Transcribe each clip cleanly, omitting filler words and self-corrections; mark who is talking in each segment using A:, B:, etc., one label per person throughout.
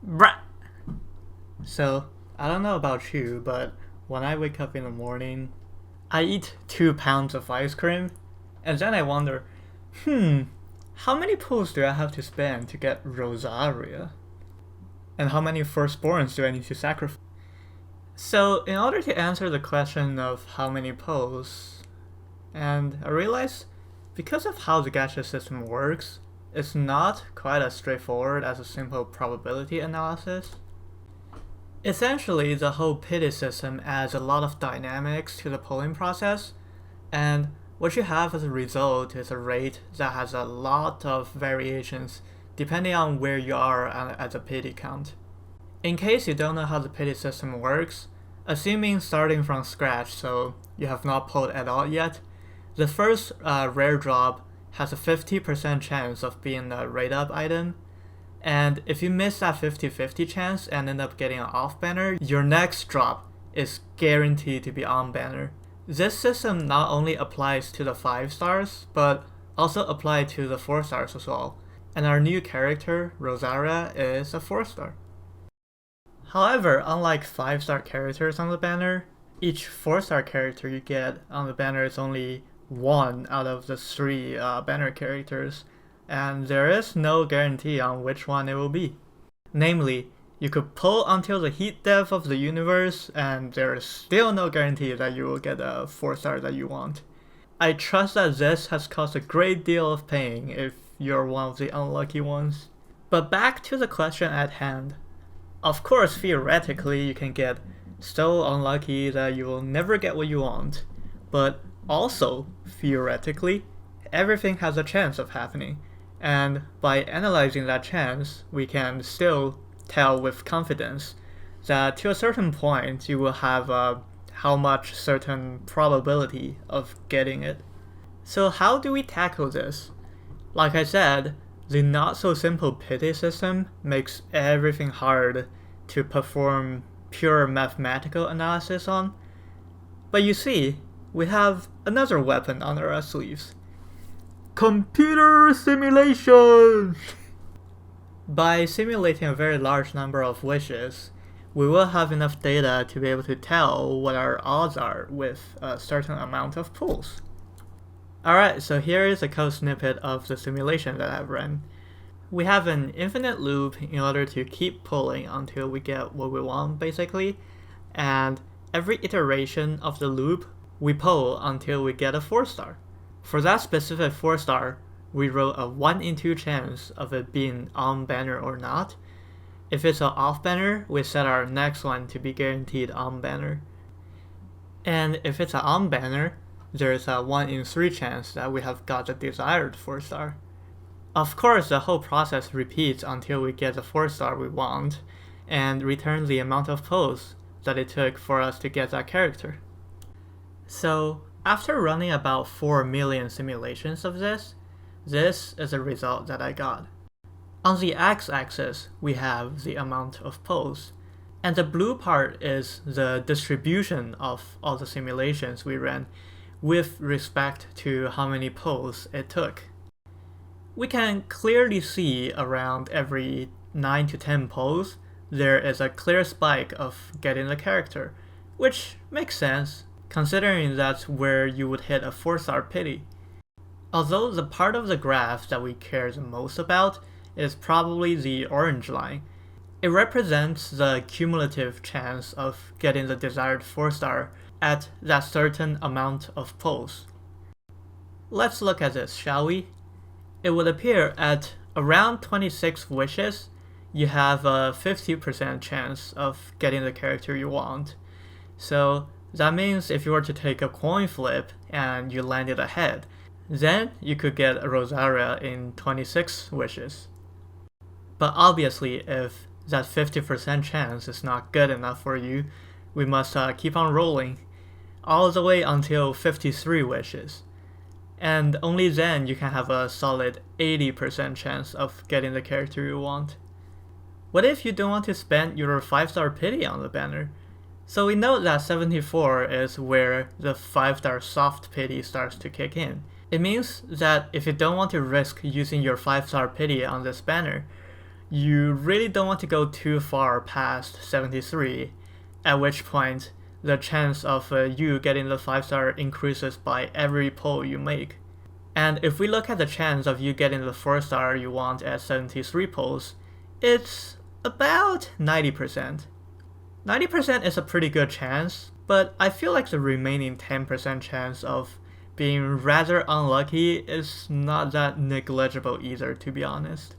A: Bruh. So, I don't know about you, but when I wake up in the morning, I eat 2 pounds of ice cream, and then I wonder, hmm, how many pulls do I have to spend to get Rosaria? And how many firstborns do I need to sacrifice? So, in order to answer the question of how many pulls, and I realize because of how the gacha system works, it's not quite as straightforward as a simple probability analysis. Essentially, the whole pity system adds a lot of dynamics to the polling process, and what you have as a result is a rate that has a lot of variations depending on where you are at the pity count. In case you don't know how the pity system works, assuming starting from scratch, so you have not pulled at all yet, the first rare drop has a 50% chance of being a rate up item, and if you miss that 50-50 chance and end up getting an off banner, your next drop is guaranteed to be on banner. This system not only applies to the 5 stars, but also applies to the 4 stars as well. And our new character, Rosaria, is a 4 star. However, unlike 5-star characters on the banner, each 4-star character you get on the banner is only 1 out of the 3 banner characters, and there is no guarantee on which one it will be. Namely, you could pull until the heat death of the universe, and there is still no guarantee that you will get a 4-star that you want. I trust that this has caused a great deal of pain if you're one of the unlucky ones. But back to the question at hand. Of course, theoretically, you can get so unlucky that you will never get what you want. But also, theoretically, everything has a chance of happening. And by analyzing that chance, we can still tell with confidence that to a certain point you will have how much certain probability of getting it. So how do we tackle this? Like I said, the not so simple pity system makes everything hard to perform pure mathematical analysis on. But you see, we have another weapon under our sleeves. Computer simulation! By simulating a very large number of wishes, we will have enough data to be able to tell what our odds are with a certain amount of pulls. Alright, so here is a code snippet of the simulation that I've run. We have an infinite loop in order to keep pulling until we get what we want, basically, and every iteration of the loop, we pull until we get a 4-star. For that specific 4-star, we roll a 1 in 2 chance of it being on banner or not. If it's an off banner, we set our next one to be guaranteed on banner. And if it's an on banner, there's a 1 in 3 chance that we have got the desired 4-star. Of course, the whole process repeats until we get the 4-star we want, and return the amount of pulls that it took for us to get that character. So, after running about 4 million simulations of this is the result that I got. On the x-axis, we have the amount of pulls, and the blue part is the distribution of all the simulations we ran with respect to how many pulls it took. We can clearly see around every 9 to 10 pulls, there is a clear spike of getting the character, which makes sense, considering that's where you would hit a 4-star pity. Although the part of the graph that we care the most about is probably the orange line. It represents the cumulative chance of getting the desired 4-star at that certain amount of pulls. Let's look at this, shall we? It would appear at around 26 wishes, you have a 50% chance of getting the character you want. So that means if you were to take a coin flip and you landed a head, then you could get a Rosaria in 26 wishes. But obviously, if that 50% chance is not good enough for you, we must keep on rolling, all the way until 53 wishes. And only then you can have a solid 80% chance of getting the character you want. What if you don't want to spend your 5-star pity on the banner? So we know that 74 is where the 5-star soft pity starts to kick in. It means that if you don't want to risk using your 5-star pity on this banner, you really don't want to go too far past 73, at which point the chance of you getting the 5-star increases by every pull you make. And if we look at the chance of you getting the 4-star you want at 73 pulls, it's about 90%. 90% is a pretty good chance, but I feel like the remaining 10% chance of being rather unlucky is not that negligible either, to be honest.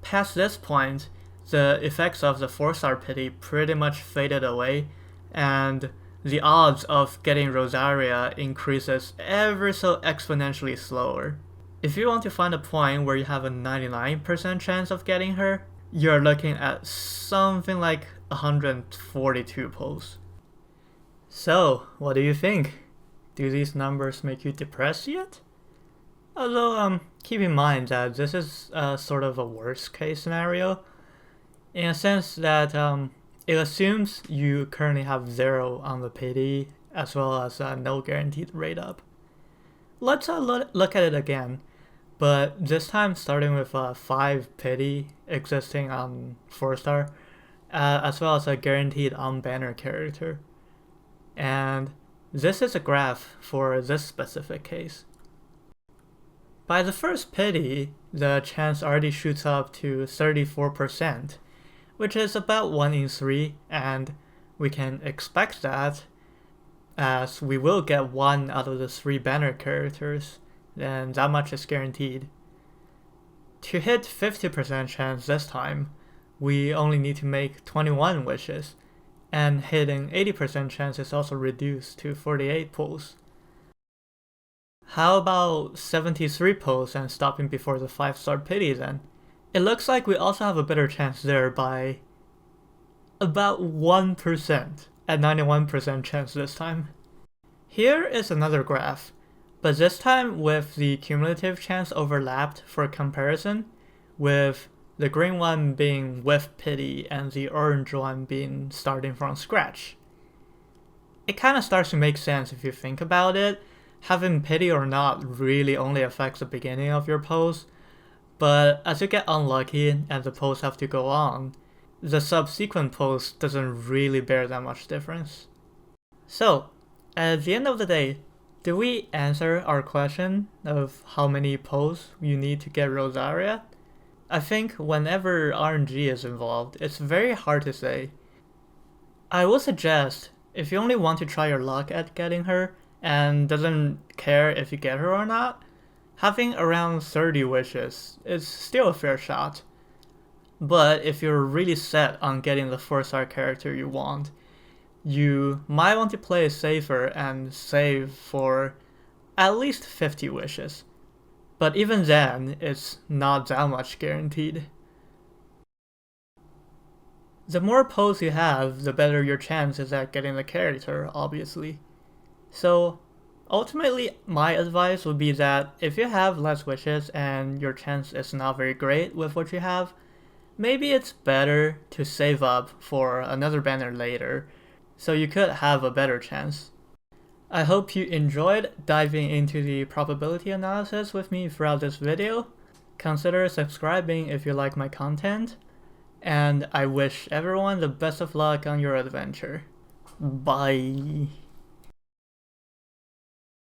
A: Past this point, the effects of the 4-star pity pretty much faded away, and the odds of getting Rosaria increases ever so exponentially slower. If you want to find a point where you have a 99% chance of getting her, you're looking at something like 142 pulls. So, what do you think? Do these numbers make you depressed yet? Although, keep in mind that this is sort of a worst case scenario, in a sense that it assumes you currently have 0 on the pity, as well as no guaranteed rate up. Let's look at it again, but this time starting with 5 pity existing on 4-star, as well as a guaranteed on-banner character. And this is a graph for this specific case. By the first pity, the chance already shoots up to 34%, which is about 1 in 3, and we can expect that, as we will get 1 out of the 3 banner characters, and that much is guaranteed. To hit 50% chance this time, we only need to make 21 wishes, and hitting 80% chance is also reduced to 48 pulls. How about 73 pulls and stopping before the 5-star pity then? It looks like we also have a better chance there by about 1%, at 91% chance this time. Here is another graph, but this time with the cumulative chance overlapped for comparison, with the green one being with pity and the orange one being starting from scratch. It kind of starts to make sense if you think about it. Having pity or not really only affects the beginning of your pulls, but as you get unlucky and the pulls have to go on, the subsequent pulls doesn't really bear that much difference. So, at the end of the day, did we answer our question of how many pulls you need to get Rosaria? I think whenever RNG is involved, it's very hard to say. I would suggest, if you only want to try your luck at getting her, and doesn't care if you get her or not, having around 30 wishes is still a fair shot. But if you're really set on getting the 4-star character you want, you might want to play safer and save for at least 50 wishes. But even then, it's not that much guaranteed. The more pulls you have, the better your chance is at getting the character, obviously. So, ultimately, my advice would be that if you have less wishes and your chance is not very great with what you have, maybe it's better to save up for another banner later, so you could have a better chance. I hope you enjoyed diving into the probability analysis with me throughout this video. Consider subscribing if you like my content, and I wish everyone the best of luck on your adventure. Bye.